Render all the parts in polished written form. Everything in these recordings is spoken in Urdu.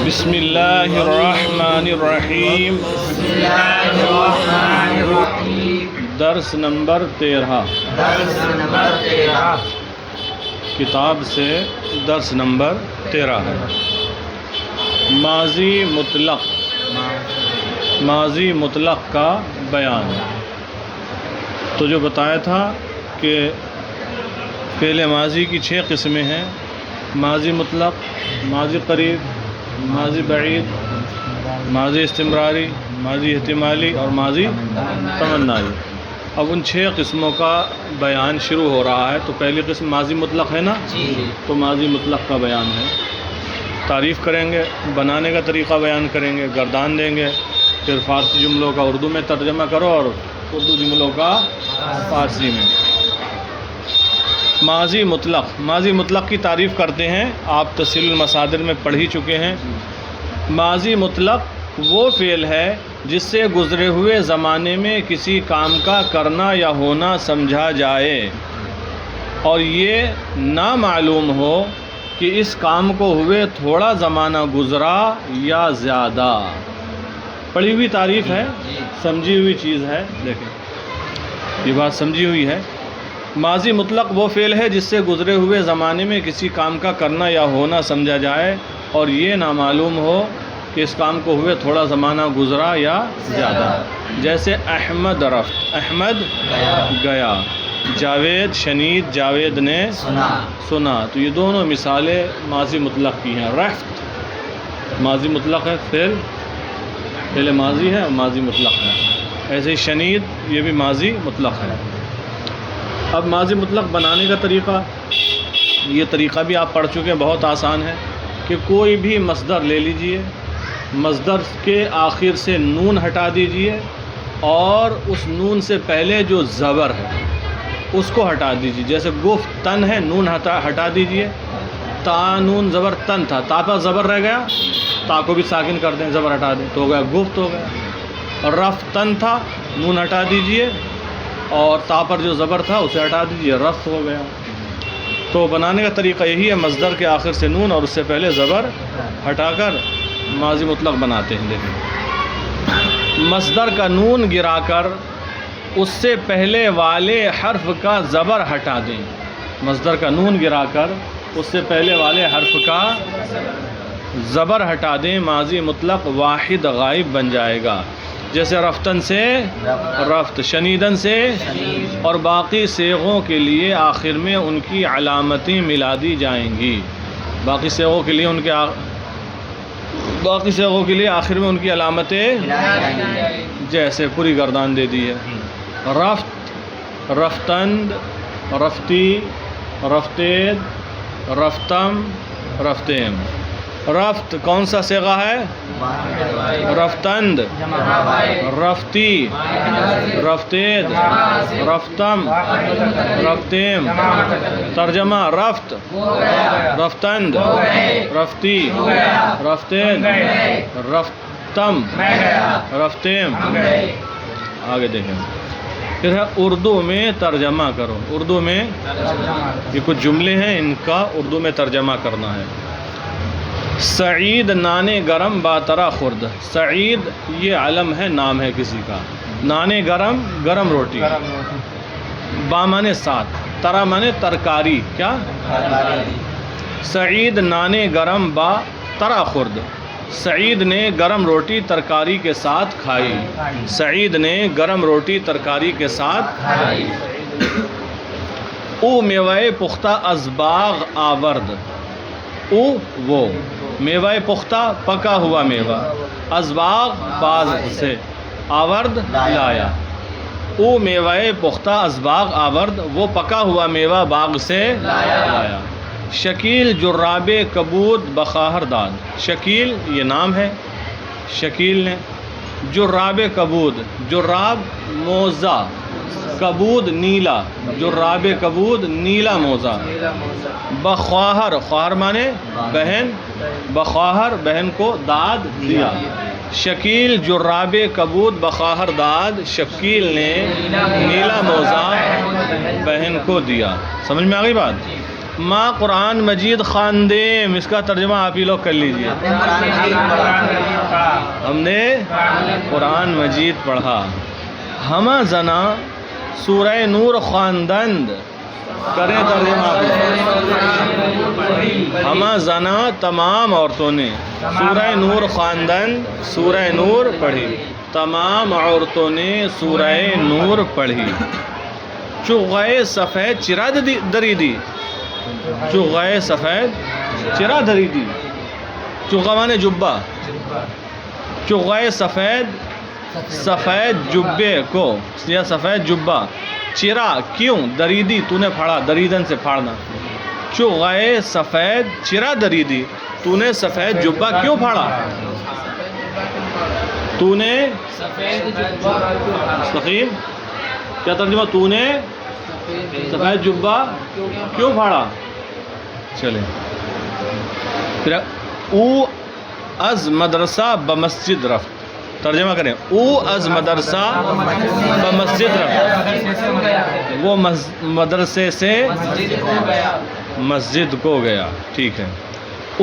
بسم اللہ الرحمن الرحیم۔ درس نمبر 13 کتاب سے درس نمبر 13 ہے۔ ماضی مطلق کا بیان۔ تو جو بتایا تھا کہ فعل ماضی کی 6 قسمیں ہیں: ماضی مطلق، ماضی قریب، ماضی بعید، ماضی استمراری، ماضی احتمالی اور ماضی تمنائی۔ اب ان 6 قسموں کا بیان شروع ہو رہا ہے۔ تو پہلی قسم ماضی مطلق ہے نا، تو ماضی مطلق کا بیان ہے۔ تعریف کریں گے، بنانے کا طریقہ بیان کریں گے، گردان دیں گے، پھر فارسی جملوں کا اردو میں ترجمہ کرو اور اردو جملوں کا فارسی میں۔ ماضی مطلق کی تعریف کرتے ہیں۔ آپ تفصیل المصادر میں پڑھ ہی چکے ہیں۔ ماضی مطلق وہ فعل ہے جس سے گزرے ہوئے زمانے میں کسی کام کا کرنا یا ہونا سمجھا جائے اور یہ نہ معلوم ہو کہ اس کام کو ہوئے تھوڑا زمانہ گزرا یا زیادہ۔ پڑھی ہوئی تعریف ہے، سمجھی ہوئی چیز ہے۔ دیکھیں، یہ بات سمجھی ہوئی ہے۔ ماضی مطلق وہ فعل ہے جس سے گزرے ہوئے زمانے میں کسی کام کا کرنا یا ہونا سمجھا جائے اور یہ نامعلوم ہو کہ اس کام کو ہوئے تھوڑا زمانہ گزرا یا زیادہ۔ جیسے احمد رفت، احمد گیا، جاوید شنید، جاوید نے سنا۔ تو یہ دونوں مثالیں ماضی مطلق کی ہیں۔ رفت ماضی مطلق ہے، فعل ماضی ہے اور ماضی مطلق ہے۔ ایسے ہی شنید، یہ بھی ماضی مطلق ہے۔ اب ماضی مطلق بنانے کا طریقہ، یہ طریقہ بھی آپ پڑھ چکے ہیں، بہت آسان ہے کہ کوئی بھی مصدر لے لیجئے، مصدر کے آخر سے نون ہٹا دیجئے اور اس نون سے پہلے جو زبر ہے اس کو ہٹا دیجئے۔ جیسے گفتن ہے، نون ہٹا دیجئے، تا نون زبر تن تھا، تا پر زبر رہ گیا، تا کو بھی ساکن کر دیں، زبر ہٹا دیں تو ہو گیا گفت ہو گیا۔ اور رفتن تھا، نون ہٹا دیجئے اور تا پر جو زبر تھا اسے ہٹا دیجئے، رفت ہو گیا۔ تو بنانے کا طریقہ یہی ہے، مصدر کے آخر سے نون اور اس سے پہلے زبر ہٹا کر ماضی مطلق بناتے ہیں۔ دیکھیں، مصدر کا نون گرا کر اس سے پہلے والے حرف کا زبر ہٹا دیں۔ مصدر کا نون گرا کر اس سے پہلے والے حرف کا زبر ہٹا دیں، ماضی مطلق واحد غائب بن جائے گا۔ جیسے رفتن سے رفت، شنیدن سے، اور باقی صیغوں کے لیے آخر میں ان کی علامتیں ملا دی جائیں گی۔ باقی صیغوں کے لیے آخر میں ان کی علامتیں، جیسے پوری گردان دے دی ہے: رفت، رفتند، رفتی، رفتید، رفتم، رفتیم۔ رفت کون سا صیغہ ہے؟ رفتند، رفتی، رفتید، رفتم، رفتیم۔ ترجمہ: رفت، رفتند، رفتی، رفتید، رفتم، رفتیم۔ آگے دیکھیں، پھر ہے اردو میں ترجمہ کرو۔ اردو میں یہ کچھ جملے ہیں، ان کا اردو میں ترجمہ کرنا ہے۔ سعید نانے گرم با ترا خورد۔ سعید یہ علم ہے، نام ہے کسی کا۔ نانے گرم، گرم روٹی۔ با مانے ساتھ، ترا مانے ترکاری، کیا؟ سعید نانے گرم با ترا خورد۔ سعید نے گرم روٹی ترکاری کے ساتھ کھائی۔ سعید نے گرم روٹی ترکاری کے ساتھ کھائی۔ او میوہ پختہ از باغ آورد۔ او وہ، میوہ پختہ پکا ہوا میوہ، از باغ باغ سے، آورد لایا۔ او میوہ پختہ از باغ آورد، وہ پکا ہوا میوہ باغ سے لایا۔ شکیل جراب کبود بخواہر داد۔ شکیل یہ نام ہے، شکیل نے۔ جراب کبود، جراب موزہ، کبود نیلا، جراب کبود نیلا موزہ۔ بخواہر، خواہر مانے بہن، بخواہر بہن کو داد دیا۔ شکیل جراب کبود بخواہر داد، شکیل نے نیلا موزہ بہن کو دیا۔ سمجھ میں آ گئی بات؟ ماں قرآن مجید خواندیم، اس کا ترجمہ آپ ہی لوگ کر لیجئے. ہم نے قرآن مجید پڑھا. ہمہ زنا سورہ نور خواندند، کریں ترجمہ آپ. ہمہ زنا تمام عورتوں نے سورہ نور خواندند، سورہ نور پڑھی. تمام عورتوں نے سورہ نور پڑھی. چغائے سفید چرا دریدی، چغائے سفید چرا دریدی. چغا مانے جبہ، چغائے سفید سفید جبے کو یا سفید جبہ. چرا کیوں، دریدی تو نے پھاڑا، دریدن سے پھاڑنا. چغائے سفید چرا دریدی، تو نے سفید جبہ کیوں پھاڑا. تو نے مستقیم کیا ترجمہ، تو نے سفید جبہ کیوں پھاڑا. چلیں پھر او از مدرسہ بمسجد رفت، ترجمہ کریں. او از مدرسہ بمسجد رفت، وہ مدرسے سے مسجد کو گیا. ٹھیک ہے.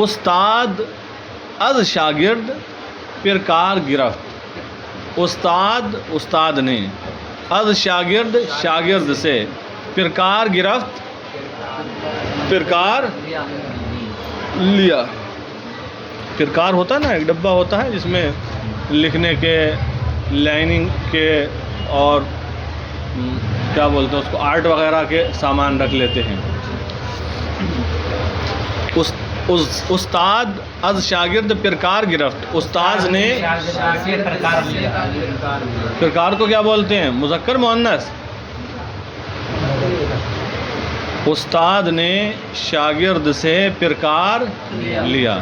استاد از شاگرد پرکار گرفت. استاد نے، از شاگرد شاگرد سے، پرکار گرفت پرکار لیا. پرکار ہوتا ہے نا، ایک ڈبہ ہوتا ہے جس میں لکھنے کے، لائننگ کے اور کیا بولتے ہیں اس کو، آرٹ وغیرہ کے سامان رکھ لیتے ہیں. استاد از شاگرد پرکار گرفت، استاذ نے پرکار کو کیا بولتے ہیں، مذکر مؤنث. استاد نے شاگرد سے پرکار لیا.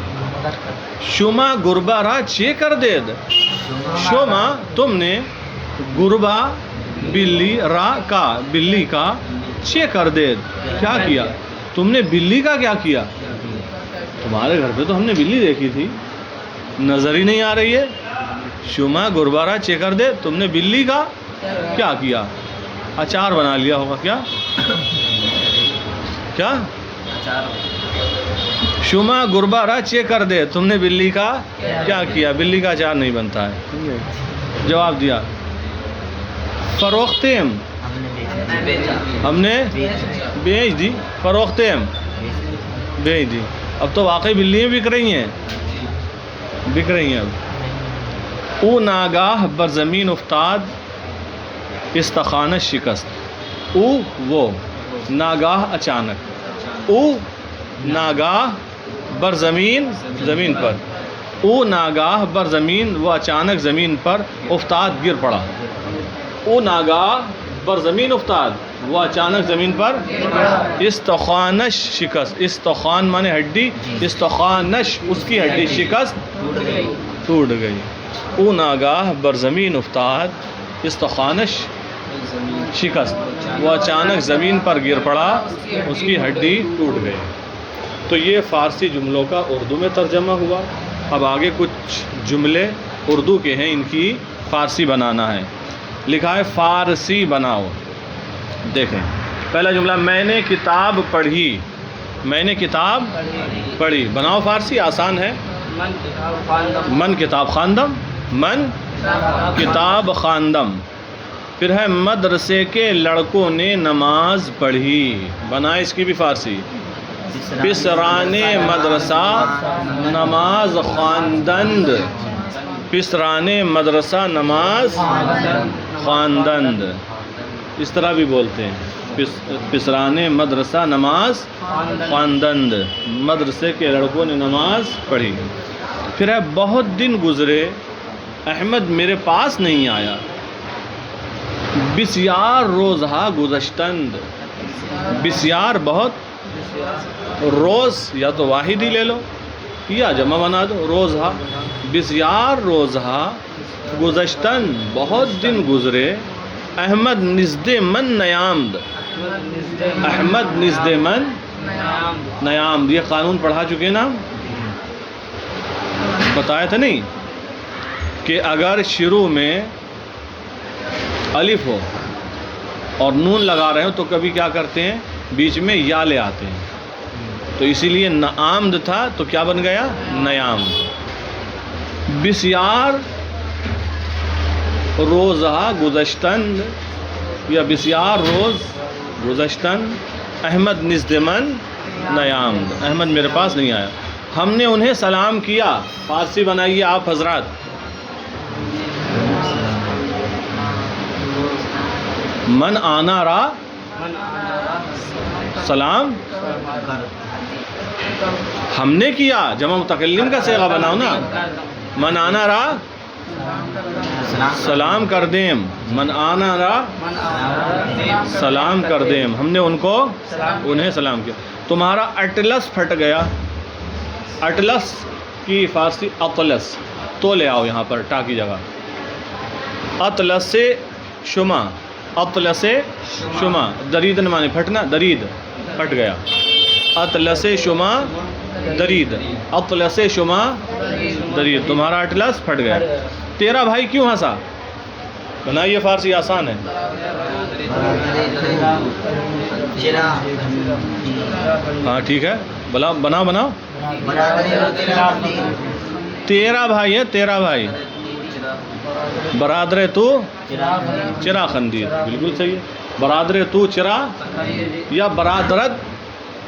شما گربہ را چے کر دید، شما تم نے، گربہ بلی، را کا بلی کا، چے کر دید کیا کیا، تم نے بلی کا کیا کیا. تمہارے گھر پہ تو ہم نے بلی دیکھی تھی، نظر ہی نہیں آ رہی ہے. شما گربہ را چے کر دے، تم نے بلی کا کیا کیا. اچار بنا لیا ہوگا. کیا کیا شما گربہ را چے کر دے، تم نے بلی کا کیا کیا. بلی کا اچار نہیں بنتا ہے. جواب دیا فروختیم، ہم نے بیچ دی. فروختیم بیچ دی. اب تو واقعی بلیاں بک رہی ہیں اب. او ناگاہ بر زمین افتاد استخانش شکست. او وہ، ناگاہ اچانک. او ناگاہ بر زمین زمین پر. او ناگاہ بر زمین وہ اچانک زمین پر، افتاد گر پڑا. او ناگاہ بر زمین افتاد وہ اچانک زمین پر. استخوانش شکست، استخوان مانے ہڈی، استخوانش اس کی ہڈی، شکست ٹوٹ گئی. او ناگاہ بر زمین افتاد استخوانش شکست، وہ اچانک زمین پر گر پڑا، اس کی ہڈی ٹوٹ گئی. تو یہ فارسی جملوں کا اردو میں ترجمہ ہوا. اب آگے کچھ جملے اردو کے ہیں، ان کی فارسی بنانا ہے. لکھا ہے فارسی بناؤ. دیکھیں پہلا جملہ، میں نے کتاب پڑھی. میں نے کتاب پڑھی. بناؤ فارسی آسان ہے. من کتاب خواندم، من کتاب خواندم. پھر ہے مدرسے کے لڑکوں نے نماز پڑھی. بنائے اس کی بھی فارسی. پسران مدرسہ نماز خواندند. پسران مدرسہ نماز خواندند، اس طرح بھی بولتے ہیں. پسران مدرسہ نماز خواندند، مدرسے کے لڑکوں نے نماز پڑھی. پھر ہے بہت دن گزرے احمد میرے پاس نہیں آیا. بسیار روزہا گزشتند. بسیار بہت، روز یا تو واحد ہی لے لو یا جمع بنا دو. روزہا، بسیار روزہا گزشتند بہت دن گزرے. احمد نزد من نیامد. احمد نزد من نیامد. یہ قانون پڑھا چکے نا، بتایا تھا نہیں کہ اگر شروع میں الف ہو اور نون لگا رہے ہو تو کبھی کیا کرتے ہیں، بیچ میں یا لے آتے ہیں. تو اسی لیے نعامد تھا تو کیا بن گیا؟ نیام. بسیار روزہ گذشتن یا بسیار روز گذشتن احمد نزدمن نیامد. احمد میرے پاس نہیں آیا. ہم نے انہیں سلام کیا. فارسی بنائیے آپ حضرات. من آنا را سلام ہم نے کیا. جمع متکلم کا صیغہ بناؤ نا. من آنا را سلام کر دیم. من آنا را سلام کر دیم. ہم نے انہیں سلام کیا. تمہارا اٹلس پھٹ گیا. اٹلس کی فارسی اطلس. تو لے آؤ یہاں پر ٹا کی جگہ. اطلس سے شما. اطلس شما درید معنی پھٹنا. درید پھٹ گیا. اطلس شما درید. اطلس شما درید. تمہارا اٹلس پھٹ گیا. تیرا بھائی کیوں ہنسا؟ بنائیے فارسی آسان ہے. ہاں ٹھیک ہے بناؤ. تیرا بھائی ہے. تیرا بھائی. برادر تو چرا خندید. بالکل صحیح ہے. برادر تو چرا یا برادرت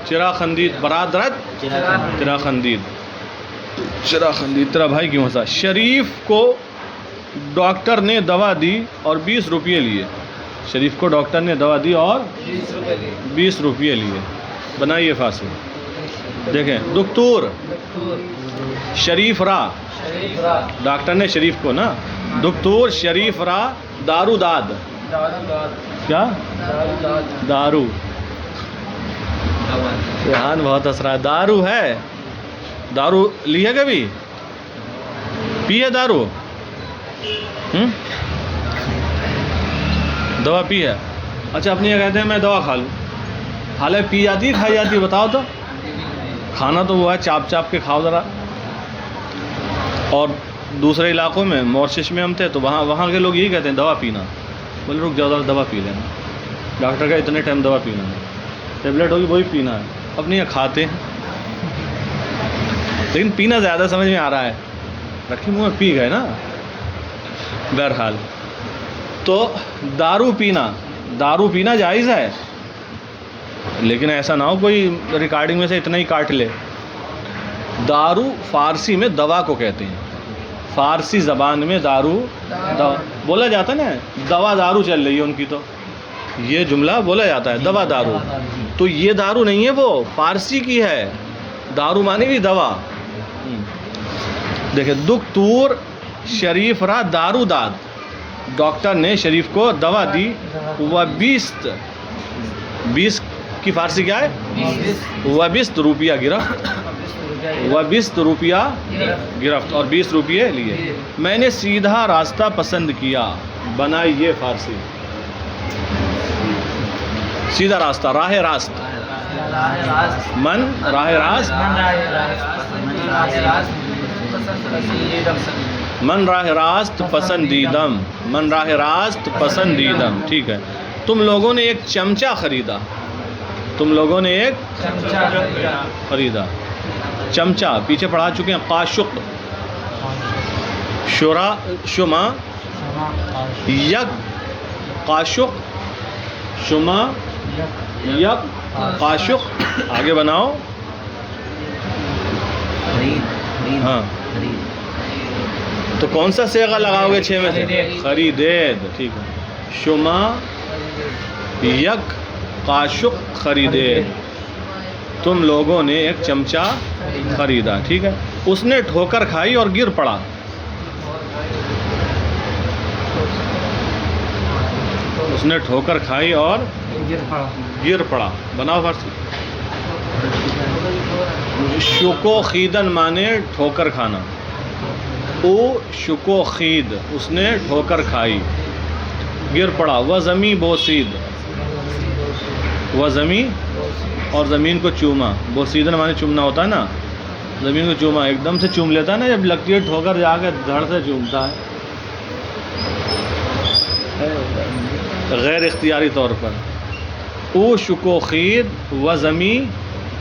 چرا خندید. برادرت چرا خندید. چرا خندید. تیرا بھائی کیوں ہنسا؟ شریف کو ڈاکٹر نے دوا دی اور 20 روپیے لیے. شریف کو ڈاکٹر نے دوا دی اور 20 روپیے لیے. بنائیے فارسی. دیکھیں دکتور شریف را. ڈاکٹر نے شریف کو نا. دکتور شریف را دارو داد. کیا؟ دارو. ریحان بہت ہنس رہا ہے. دارو ہے. دارو لی ہے کبھی؟ پی ہے دارو؟ دوا پی ہے. اچھا اپنی یہ کہتے ہیں میں دوا کھا لوں. حالانکہ پی جاتی ہے کھائی جاتی ہے؟ بتاؤ تو. کھانا تو وہ ہے چاپ چاپ کے کھاؤ ذرا. اور دوسرے علاقوں میں مورشش میں ہم تھے تو وہاں کے لوگ یہی کہتے ہیں دوا پینا. بولے رک جاؤ ذرا دوا پی لینا. ڈاکٹر کا اتنے ٹائم دوا پینا ہے. ٹیبلٹ ہوگی وہی پینا ہے. اپنی یہ کھاتے ہیں لیکن پینا زیادہ سمجھ میں آ رہا ہے. رکھے منہ میں پی گئے نا. بہرحال تو دارو پینا جائز ہے لیکن ایسا نہ ہو کوئی ریکارڈنگ میں سے اتنا ہی کاٹ لے. دارو فارسی میں دوا کو کہتے ہیں. فارسی زبان میں دارو بولا جاتا نا. دوا دارو چل رہی ہے ان کی تو یہ جملہ بولا جاتا ہے دوا دارو. تو یہ دارو نہیں ہے وہ فارسی کی ہے. دارو معنی بھی دوا. دیکھیں دکتور شریف را دارو داد. ڈاکٹر نے شریف کو دوا دی. وہ 20 کی فارسی کیا ہے؟ 20 روپیہ گرفت. وہ 20 روپیہ گرفت اور 20 روپیے لیے. میں نے سیدھا راستہ پسند کیا. بنائیے فارسی. سیدھا راستہ راہ راست. من راہ راست. من راہ راست پسندیدم. من راہ راست پسندیدم. ٹھیک ہے. تم لوگوں نے ایک چمچہ خریدا. تم لوگوں نے ایک خریدا. چمچہ پیچھے پڑھا چکے ہیں. قاشق شورا شما یک. قاشق شما یک قاشق. آگے بناؤ. ہاں تو کون سا صیغہ لگاؤ گے 6 میں سے؟ خریدید. ٹھیک ہے. شما یک قاشق خریدید. تم لوگوں نے ایک چمچہ خریدا. ٹھیک ہے. اس نے ٹھوکر کھائی اور گر پڑا. اس نے ٹھوکر کھائی اور گر پڑا. بناؤ فارسی. شکو خیدن مانے ٹھوکر کھانا. او شکو خید اس نے ٹھوکر کھائی گر پڑا. وہ زمیں بوسید. وہ زمیں اور زمین کو چوما. بوسیدن مانے چومنا ہوتا ہے نا. زمین کو چوما ایک دم سے چوم لیتا ہے نا. جب لگتی ہے ٹھوکر جا کے دھڑ سے چومتا ہے غیر اختیاری طور پر. او شکو خید و زمیں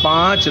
5